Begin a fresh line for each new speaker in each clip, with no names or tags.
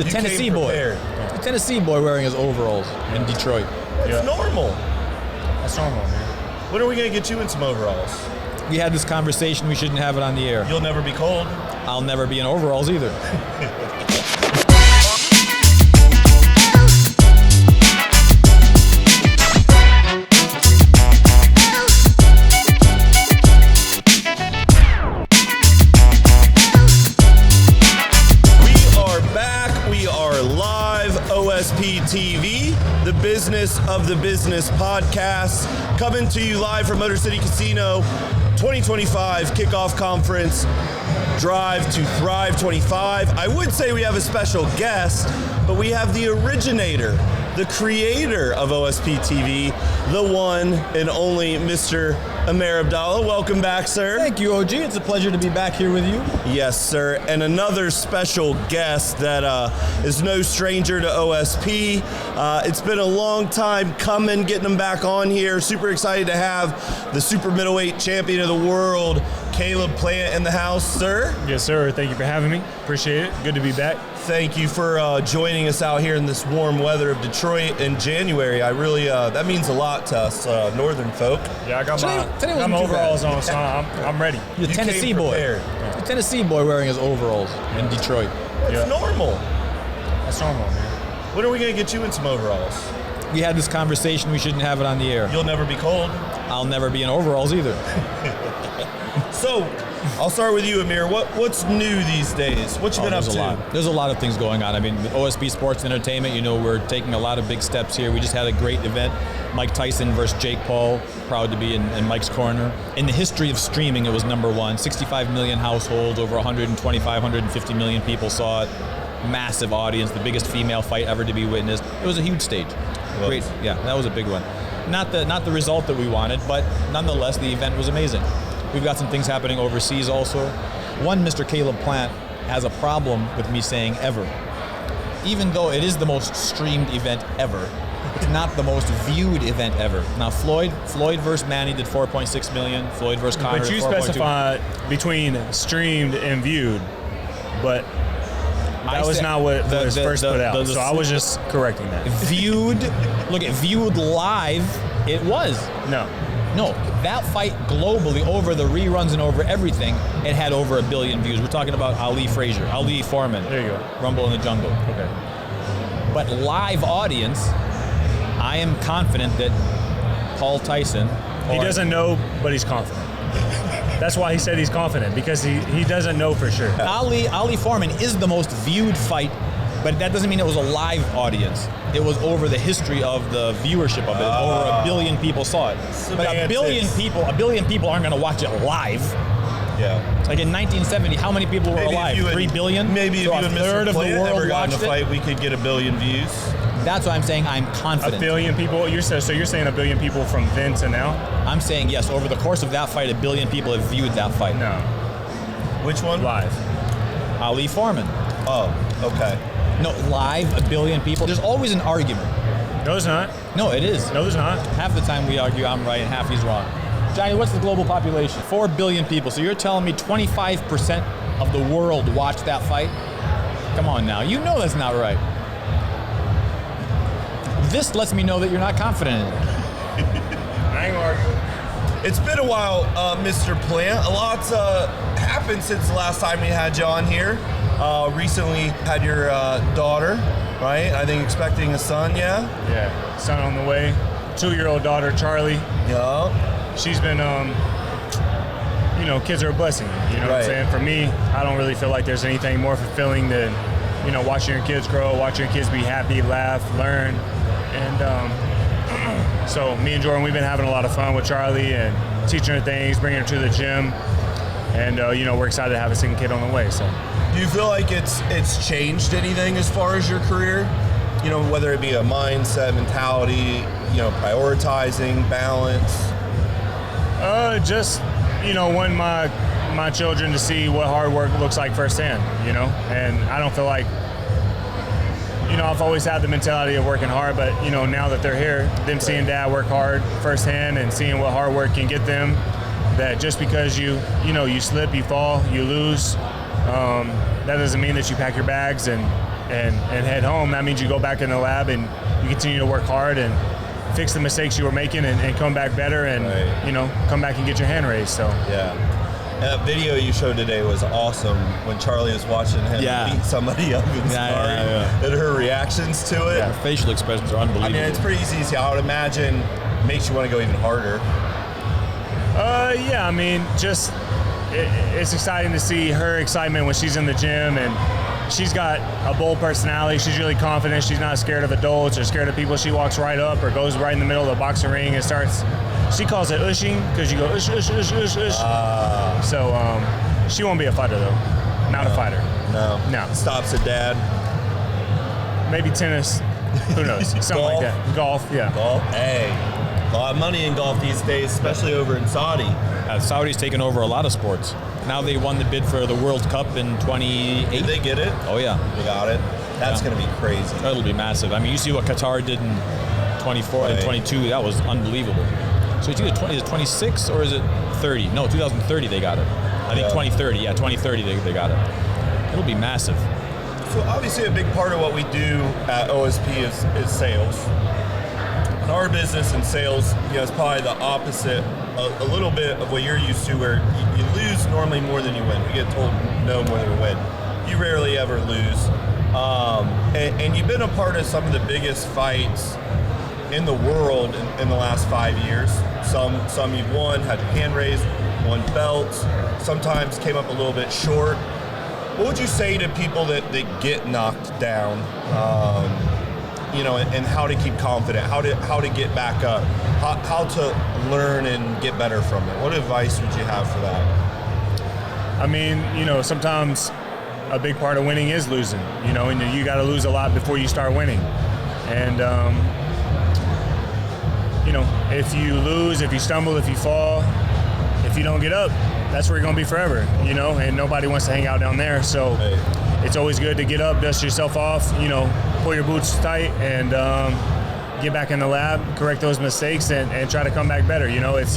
The Tennessee boy. The Tennessee boy wearing his overalls in Detroit.
It's normal.
That's normal, man.
When are we going to get you in some overalls?
We had this conversation. We shouldn't have it on the air.
You'll never be cold.
I'll never be in overalls either.
OSP TV, the Business of the Business podcast, coming to you live from MotorCity Casino 2025 kickoff conference, Drive to Thrive 25. I would say we have a special guest, but we have the originator, the creator of OSP TV, the one and only Mr. Amer Abdallah. Welcome back, sir.
Thank you, OG. It's a pleasure to be back here with you.
Yes, sir. And another special guest that is no stranger to OSP. It's been a long time coming, getting him back on here. Super excited to have the super middleweight champion of the world, Caleb Plant, in the house, sir.
Yes, sir. Thank you for having me. Appreciate it. Good to be back.
Thank you for joining us out here in this warm weather of Detroit in January. I really, that means a lot to us northern folk.
Yeah, I got my overalls on, so I'm ready.
The Tennessee boy. The Tennessee boy wearing his overalls in Detroit.
It's normal.
That's normal, man.
When are we going to get you in some overalls?
We had this conversation. We shouldn't have it on the air.
You'll never be cold.
I'll never be in overalls either.
So, I'll start with you, Amer. What's new these days? What you been up to?
There's a lot of things going on. I mean, with OSP Sports and Entertainment, you know, we're taking a lot of big steps here. We just had a great event, Mike Tyson versus Jake Paul. Proud to be in Mike's corner. In the history of streaming, it was number one. 65 million households, over 125, 150 million people saw it. Massive audience, the biggest female fight ever to be witnessed. It was a huge stage. Great, yeah, that was a big one. Not the result that we wanted, but nonetheless, the event was amazing. We've got some things happening overseas also. One, Mr. Caleb Plant has a problem with me saying ever. Even though it is the most streamed event ever, it's not the most viewed event ever. Now, Floyd versus Manny did 4.6 million. Floyd versus Conor.
But you specified between streamed and viewed, but that was not what was first put out. So I was just correcting that.
Viewed, look at viewed live, it was. No, that fight globally, over the reruns and over everything, it had over 1 billion views. We're talking about Ali Foreman.
There you go.
Rumble in the Jungle.
Okay.
But live audience, I am confident that Paul Tyson...
He doesn't know, but he's confident. That's why he said he's confident, because he doesn't know for sure.
Ali Foreman is the most viewed fight, but that doesn't mean it was a live audience. It was over the history of the viewership of it. Over 1 billion people saw it. But 1 billion people aren't going to watch it live.
Yeah.
Like in 1970, how many people were alive? 3 billion?
Maybe
so
if you and Mr. Plant ever got in a
watched
fight, we could get 1 billion views.
That's why I'm saying I'm confident.
1 billion people? So you're saying 1 billion people from then to now?
I'm saying yes. Over the course of that fight, 1 billion people have viewed that fight.
No.
Which one?
Live.
Ali Foreman.
Oh, okay.
No, live, 1 billion people. There's always an argument.
No, there's not.
No, it is.
No, there's not.
Half the time we argue I'm right and half he's wrong. Johnny, what's the global population? 4 billion people. So you're telling me 25% of the world watched that fight? Come on now. You know that's not right. This lets me know that you're not confident in it.
I ain't gonna argue.
It's been a while, Mr. Plant. A lot's happened since the last time we had you on here. Recently had your daughter, right? I think expecting a son, yeah?
Yeah, son on the way. 2-year-old daughter, Charlie.
Yeah.
She's been, kids are a blessing. You know what I'm saying? For me, I don't really feel like there's anything more fulfilling than, watching your kids grow, watching your kids be happy, laugh, learn. And so me and Jordan, we've been having a lot of fun with Charlie and teaching her things, bringing her to the gym. And, we're excited to have a second kid on the way, so.
Do you feel like it's changed anything as far as your career? Whether it be a mindset, mentality, prioritizing, balance?
Just, wanting my children to see what hard work looks like firsthand, And I don't feel like, I've always had the mentality of working hard, but, now that they're here, them seeing dad work hard firsthand and seeing what hard work can get them, that just because you slip, you fall, you lose, that doesn't mean that you pack your bags and and head home. That means you go back in the lab and you continue to work hard and fix the mistakes you were making and come back better and, come back and get your hand raised. So
yeah. That video you showed today was awesome when Charlie was watching him beat somebody up in sparring and her reactions to it.
Her facial expressions are unbelievable.
I mean, it's pretty easy to see. I would imagine makes you want to go even harder.
I mean, just it's exciting to see her excitement when she's in the gym, and she's got a bold personality. She's really confident. She's not scared of adults or scared of people. She walks right up or goes right in the middle of the boxing ring and starts. She calls it ushing because you go ush, ush, ush, ush, ush. So she won't be a fighter though. Not a fighter.
No. Stops at dad.
Maybe tennis. Who knows? Something like that. Golf. Yeah.
Golf. Hey, a lot of money in golf these days, especially over in Saudi.
Saudi's taken over a lot of sports. Now they won the bid for the World Cup in 28.
Did they get it?
Oh yeah.
They got it. That's going to be crazy.
That'll be massive. I mean, you see what Qatar did in 24 and 22. That was unbelievable. So it's either is it 26 or is it 30? No, 2030 they got it. I think 2030. Yeah, 2030 they got it. It'll be massive.
So obviously a big part of what we do at OSP is sales. In our business and sales, it's probably the opposite, a little bit of what you're used to, where you lose normally more than you win. We get told no more than we win. You rarely ever lose. And you've been a part of some of the biggest fights in the world in the last 5 years. Some you've won, had hand raised, won belts, sometimes came up a little bit short. What would you say to people that get knocked down, and how to keep confident, how to get back up, how to learn and get better from it? What advice would you have for that?
I mean, sometimes a big part of winning is losing, and you got to lose a lot before you start winning. And, if you lose, if you stumble, if you fall, if you don't get up, that's where you're going to be forever, and nobody wants to hang out down there. So it's always good to get up, dust yourself off, pull your boots tight and get back in the lab, correct those mistakes and try to come back better. It's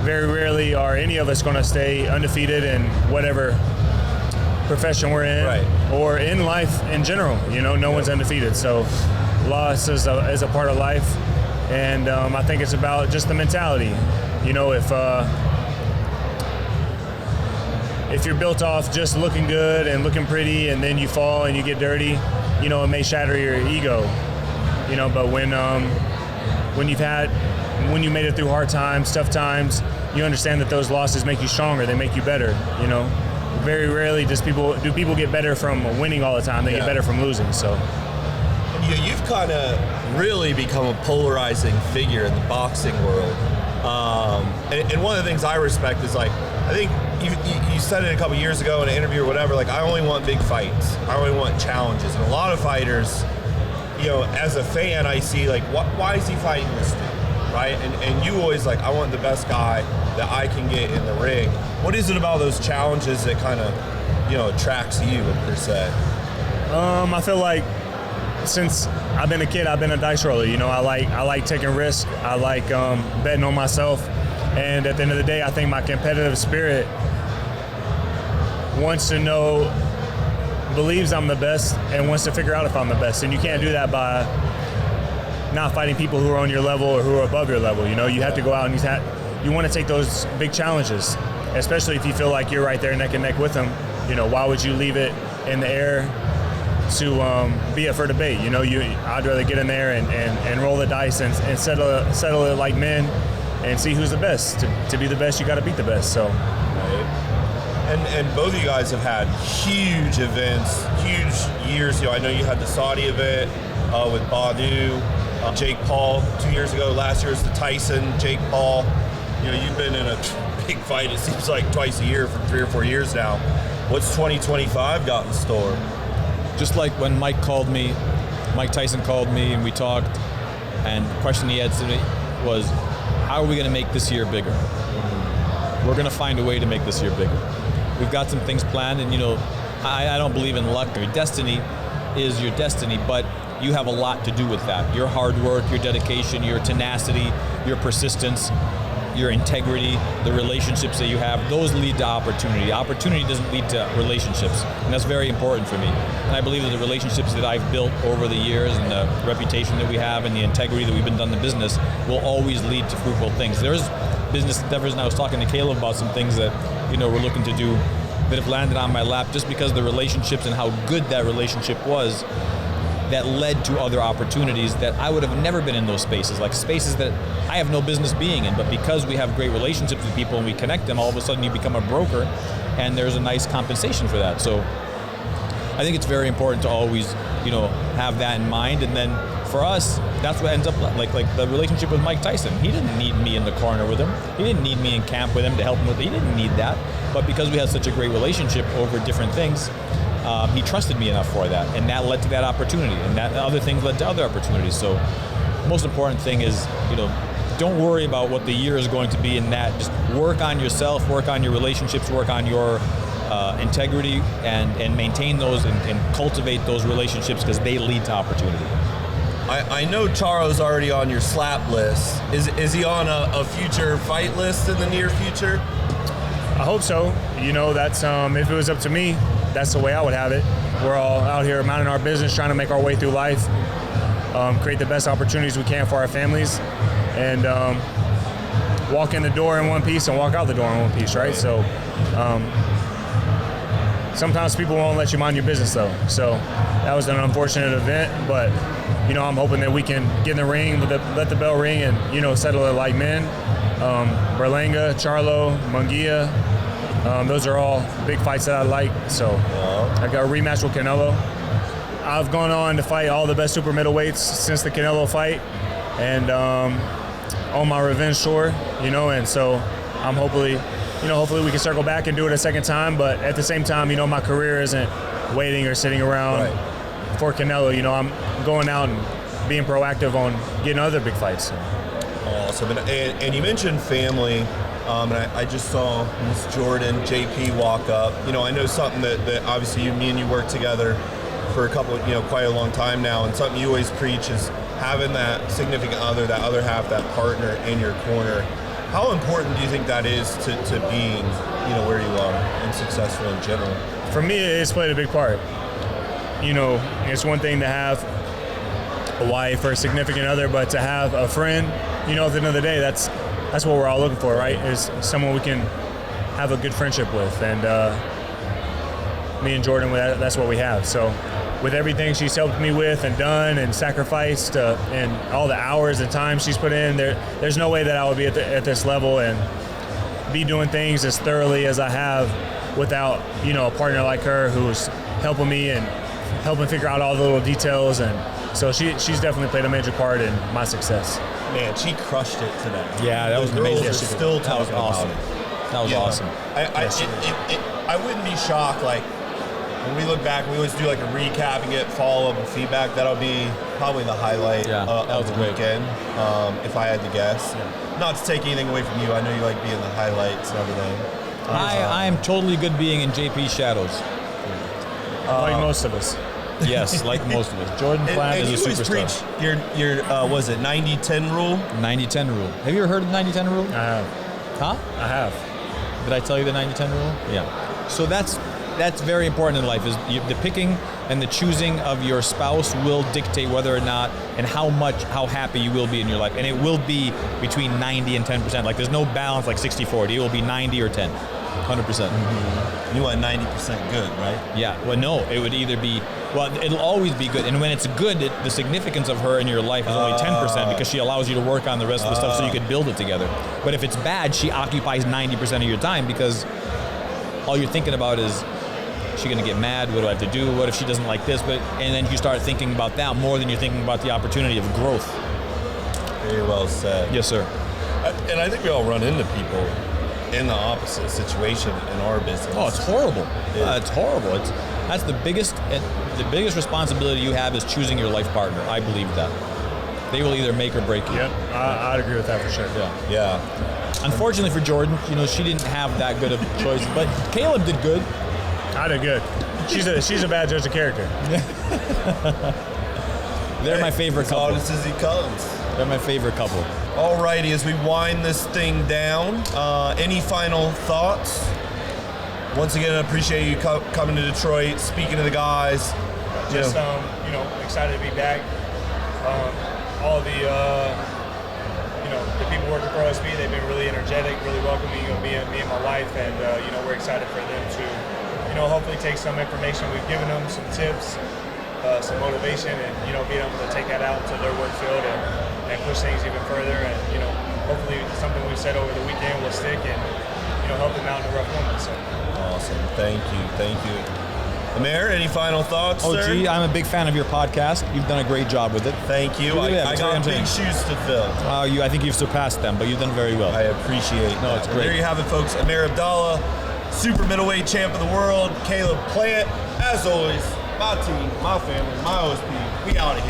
very rarely are any of us going to stay undefeated in whatever profession we're in or in life in general. No one's undefeated. So loss is a part of life. And I think it's about just the mentality. If you're built off just looking good and looking pretty and then you fall and you get dirty, it may shatter your ego. But when you made it through hard times, tough times, you understand that those losses make you stronger, they make you better. Very rarely do people get better from winning all the time. They get better from losing. So
you've kind of really become a polarizing figure in the boxing world. And one of the things I respect is, I think you said it a couple years ago in an interview or whatever, I only want big fights. I only want challenges. And a lot of fighters, as a fan, I see, why is he fighting this dude, right? And you always, I want the best guy that I can get in the ring. What is it about those challenges that kind of, attracts you, per se?
I feel like since I've been a kid, I've been a dice roller. I like taking risks. I like betting on myself. And at the end of the day, I think my competitive spirit wants to know, believes I'm the best, and wants to figure out if I'm the best. And you can't do that by not fighting people who are on your level or who are above your level. You have to go out and you want to take those big challenges, especially if you feel like you're right there neck and neck with them. Why would you leave it in the air to be up for debate? I'd rather get in there and roll the dice and settle it like men and see who's the best. To be the best, you got to beat the best. So.
And both of you guys have had huge events, huge years. I know you had the Saudi event with Badu, Jake Paul 2 years ago. Last year was the Tyson, Jake Paul. You've been in a big fight, it seems like twice a year for 3 or 4 years now. What's 2025 got in store?
Just like when Mike Tyson called me and we talked, and the question he had to me was, how are we going to make this year bigger? We're going to find a way to make this year bigger. We've got some things planned, and I don't believe in luck. Destiny is your destiny, but you have a lot to do with that. Your hard work, your dedication, your tenacity, your persistence. your integrity, the relationships that you have, those lead to opportunity. Opportunity doesn't lead to relationships, and that's very important for me. And I believe that the relationships that I've built over the years and the reputation that we have and the integrity that we've been done in the business will always lead to fruitful things. There's business endeavors, and I was talking to Caleb about some things that, you know, we're looking to do that have landed on my lap just because of the relationships and how good that relationship was, that led to other opportunities that I would have never been in those spaces, like spaces that I have no business being in, but because we have great relationships with people and we connect them, all of a sudden you become a broker, and there's a nice compensation for that. So I think it's very important to always, you know, have that in mind. And then for us, that's what ends up like the relationship with Mike Tyson. He didn't need me in the corner with him. He didn't need me in camp with him to help him with it. He didn't need that. But because we had such a great relationship over different things, he trusted me enough for that, and that led to that opportunity, and that other things led to other opportunities. So the most important thing is, you know, don't worry about what the year is going to be in that. Just work on yourself, work on your relationships, work on your integrity, and maintain those and cultivate those relationships, because they lead to opportunity.
I know Charo's already on your slap list. Is he on a future fight list in the near future?
I hope so. You know, that's if it was up to me, that's the way I would have it. We're all out here minding our business, trying to make our way through life, create the best opportunities we can for our families, and walk in the door in one piece and walk out the door in one piece, right? So sometimes people won't let you mind your business, though. So that was an unfortunate event, but you know, I'm hoping that we can get in the ring, let the bell ring, and, you know, settle it like men. Berlanga, Charlo, Munguia, those are all big fights that I like. So I got a rematch with Canelo. I've gone on to fight all the best super middleweights since the Canelo fight, and on my revenge tour, you know, and so I'm hopefully we can circle back and do it a second time. But at the same time, you know, my career isn't waiting or sitting around for Canelo. You know, I'm going out and being proactive on getting other big fights. So.
Awesome. And you mentioned family, and I just saw Miss Jordan, JP, walk up. You know, I know something that obviously me and you work together for quite a long time now, and something you always preach is having that significant other, that other half, that partner in your corner. How important do you think that is to being, you know, where you are and successful in general?
For me, it's played a big part. You know, it's one thing to have a wife or a significant other, but to have a friend, you know, at the end of the day, that's what we're all looking for, right? Is someone we can have a good friendship with. And me and Jordan, that's what we have. So with everything she's helped me with and done and sacrificed and all the hours and time she's put in, there's no way that I would be at this level and be doing things as thoroughly as I have without, you know, a partner like her who's helping me and helping figure out all the little details. And so she's definitely played a major part in my success.
Man, she crushed it today.
Yeah, that was amazing.
Girls are still talking
awesome.
about it.
That was awesome.
I wouldn't be shocked, like, when we look back, we always do like a recap and get follow-up and feedback. That'll be probably the highlight of the weekend, if I had to guess. Yeah. Not to take anything away from you. I know you like being the highlights and everything.
I am totally good being in JP's shadows.
Like most of us.
Yes, like most of us. Jordan Plant is a superstar.
And you always preach your was it 90-10 rule? 90-10
rule. Have you ever heard of the 90-10 rule?
I have.
Huh?
I have.
Did I tell you the 90-10 rule? Yeah. So that's very important in life, is the picking and the choosing of your spouse will dictate whether or not and how happy you will be in your life. And it will be between 90 and 10%. Like, there's no balance like 60-40. It will be 90 or 10. 100%.
Mm-hmm. You want 90% good, right?
Yeah. Well, no, it would either be, it'll always be good. And when it's good, the significance of her in your life is only 10% because she allows you to work on the rest of the stuff so you could build it together. But if it's bad, she occupies 90% of your time because all you're thinking about is, is she going to get mad? What do I have to do? What if she doesn't like this? And then you start thinking about that more than you're thinking about the opportunity of growth.
Very well said.
Yes, sir.
And I think we all run into people in the opposite situation in our business.
Oh, it's horrible. It's horrible. That's the biggest responsibility you have is choosing your life partner. I believe that. They will either make or break you.
Yep, I'd agree with that for sure.
Yeah.
Unfortunately for Jordan, she didn't have that good of choices, but Caleb did good.
I did good. She's a bad judge of character.
They're my favorite couple.
As honest as he comes.
They're my favorite couple.
Alrighty, as we wind this thing down, any final thoughts? Once again, I appreciate you coming to Detroit, speaking to the guys.
Just excited to be back. All the the people working for OSP, they've been really energetic, really welcoming me and my wife, and we're excited for them to hopefully take some information we've given them, some tips, some motivation, and be able to take that out to their work field and push things even further, and hopefully something we've said over the weekend will stick and help them out in the rough moments. So.
Awesome, thank you. Amer, any final thoughts, sir?
Gee, I'm a big fan of your podcast. You've done a great job with it.
Thank you. I got big shoes to fill.
I think you've surpassed them, but you've done very well.
I appreciate that.
No, it's great.
There you have it, folks. Amer Abdallah, super middleweight champ of the world. Caleb Plant, as always, my team, my family, my OSP. We out of here.